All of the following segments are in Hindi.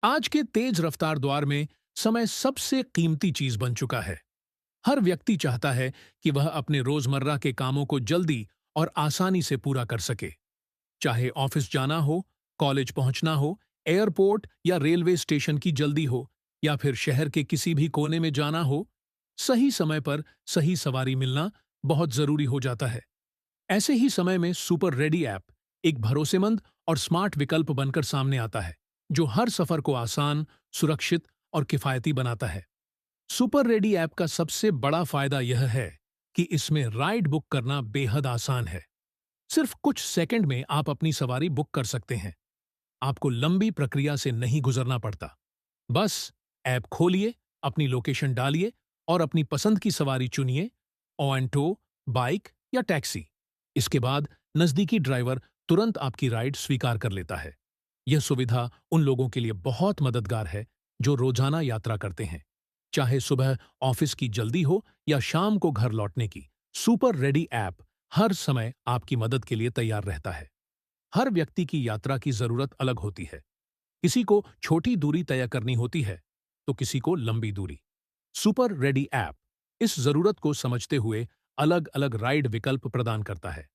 आज के तेज रफ्तार दौर में समय सबसे कीमती चीज बन चुका है। हर व्यक्ति चाहता है कि वह अपने रोजमर्रा के कामों को जल्दी और आसानी से पूरा कर सके। चाहे ऑफिस जाना हो, कॉलेज पहुंचना हो, एयरपोर्ट या रेलवे स्टेशन की जल्दी हो, या फिर शहर के किसी भी कोने में जाना हो, सही समय पर सही सवारी मिलना बहुत जरूरी हो जाता है। ऐसे ही समय में सुपर रेडी ऐप एक भरोसेमंद और स्मार्ट विकल्प बनकर सामने आता है, जो हर सफर को आसान, सुरक्षित और किफायती बनाता है। सुपर रेडी ऐप का सबसे बड़ा फायदा यह है कि इसमें राइड बुक करना बेहद आसान है। सिर्फ कुछ सेकंड में आप अपनी सवारी बुक कर सकते हैं। आपको लंबी प्रक्रिया से नहीं गुजरना पड़ता। बस ऐप खोलिए, अपनी लोकेशन डालिए और अपनी पसंद की सवारी चुनिए, ऑन बाइक या टैक्सी। इसके बाद नजदीकी ड्राइवर तुरंत आपकी राइड स्वीकार कर लेता है। यह सुविधा उन लोगों के लिए बहुत मददगार है जो रोजाना यात्रा करते हैं। चाहे सुबह ऑफिस की जल्दी हो या शाम को घर लौटने की, सुपर रेडी ऐप हर समय आपकी मदद के लिए तैयार रहता है। हर व्यक्ति की यात्रा की जरूरत अलग होती है। किसी को छोटी दूरी तय करनी होती है, तो किसी को लंबी दूरी। सुपर रेडी ऐप इस जरूरत को समझते हुए अलग अलग राइड विकल्प प्रदान करता है।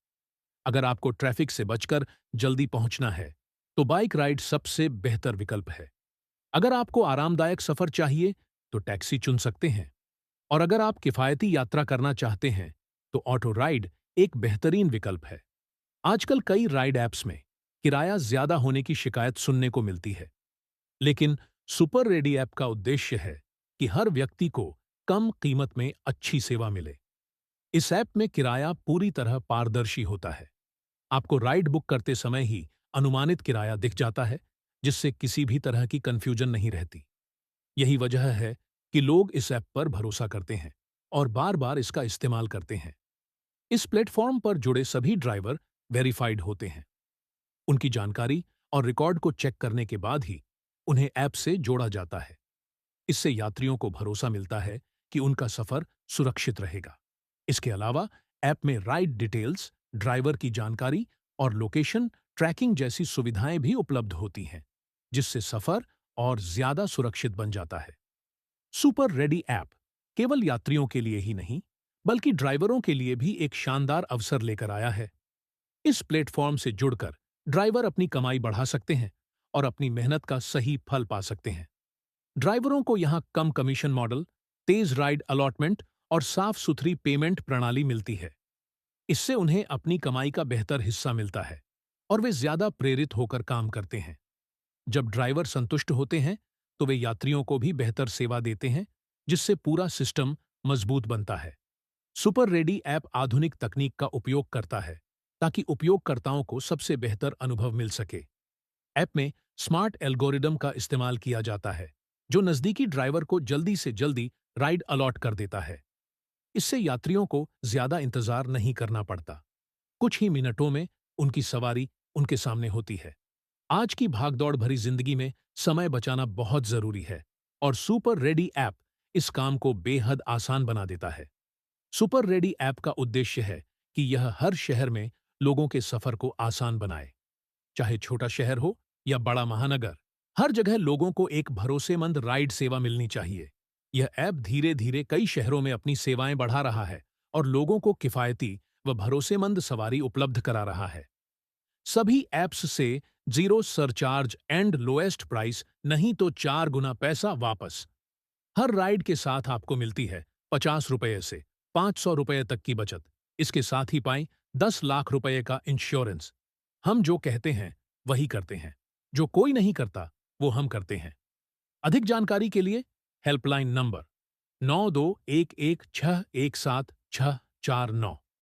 अगर आपको ट्रैफिक से बचकर जल्दी पहुंचना है, तो बाइक राइड सबसे बेहतर विकल्प है। अगर आपको आरामदायक सफर चाहिए, तो टैक्सी चुन सकते हैं। और अगर आप किफायती यात्रा करना चाहते हैं, तो ऑटो राइड एक बेहतरीन विकल्प है। आजकल कई राइड ऐप्स में किराया ज्यादा होने की शिकायत सुनने को मिलती है, लेकिन सुपर रेडी ऐप का उद्देश्य है कि हर व्यक्ति को कम कीमत में अच्छी सेवा मिले। इस ऐप में किराया पूरी तरह पारदर्शी होता है। आपको राइड बुक करते समय ही अनुमानित किराया दिख जाता है, जिससे किसी भी तरह की कंफ्यूजन नहीं रहती। यही वजह है कि लोग इस ऐप पर भरोसा करते हैं और बार बार इसका इस्तेमाल करते हैं। इस प्लेटफॉर्म पर जुड़े सभी ड्राइवर वेरीफाइड होते हैं। उनकी जानकारी और रिकॉर्ड को चेक करने के बाद ही उन्हें ऐप से जोड़ा जाता है। इससे यात्रियों को भरोसा मिलता है कि उनका सफर सुरक्षित रहेगा। इसके अलावा ऐप में राइड डिटेल्स, ड्राइवर की जानकारी और लोकेशन ट्रैकिंग जैसी सुविधाएं भी उपलब्ध होती हैं, जिससे सफर और ज्यादा सुरक्षित बन जाता है। सुपर रेडी ऐप केवल यात्रियों के लिए ही नहीं, बल्कि ड्राइवरों के लिए भी एक शानदार अवसर लेकर आया है। इस प्लेटफॉर्म से जुड़कर ड्राइवर अपनी कमाई बढ़ा सकते हैं और अपनी मेहनत का सही फल पा सकते हैं। ड्राइवरों को यहां कम कमीशन मॉडल, तेज राइड अलॉटमेंट और साफ सुथरी पेमेंट प्रणाली मिलती है। इससे उन्हें अपनी कमाई का बेहतर हिस्सा मिलता है और वे ज्यादा प्रेरित होकर काम करते हैं। जब ड्राइवर संतुष्ट होते हैं, तो वे यात्रियों को भी बेहतर सेवा देते हैं, जिससे पूरा सिस्टम मजबूत बनता है। सुपर रेडी ऐप आधुनिक तकनीक का उपयोग करता है ताकि उपयोगकर्ताओं को सबसे बेहतर अनुभव मिल सके। ऐप में स्मार्ट एल्गोरिदम का इस्तेमाल किया जाता है, जो नजदीकी ड्राइवर को जल्दी से जल्दी राइड अलॉट कर देता है। इससे यात्रियों को ज्यादा इंतजार नहीं करना पड़ता। कुछ ही मिनटों में उनकी सवारी उनके सामने होती है। आज की भागदौड़ भरी जिंदगी में समय बचाना बहुत जरूरी है, और सुपर रेडी ऐप इस काम को बेहद आसान बना देता है। सुपर रेडी ऐप का उद्देश्य है कि यह हर शहर में लोगों के सफर को आसान बनाए। चाहे छोटा शहर हो या बड़ा महानगर, हर जगह लोगों को एक भरोसेमंद राइड सेवा मिलनी चाहिए। यह ऐप धीरे धीरे कई शहरों में अपनी सेवाएं बढ़ा रहा है और लोगों को किफायती व भरोसेमंद सवारी उपलब्ध करा रहा है। सभी ऐप्स से zero surcharge and lowest price, नहीं तो 4 गुना पैसा वापस। हर राइड के साथ आपको मिलती है 50 रुपये से 500 रुपये तक की बचत। इसके साथ ही पाएं 10 लाख रुपये का इंश्योरेंस। हम जो कहते हैं वही करते हैं, जो कोई नहीं करता वो हम करते हैं। अधिक जानकारी के लिए हेल्पलाइन नंबर 9211617649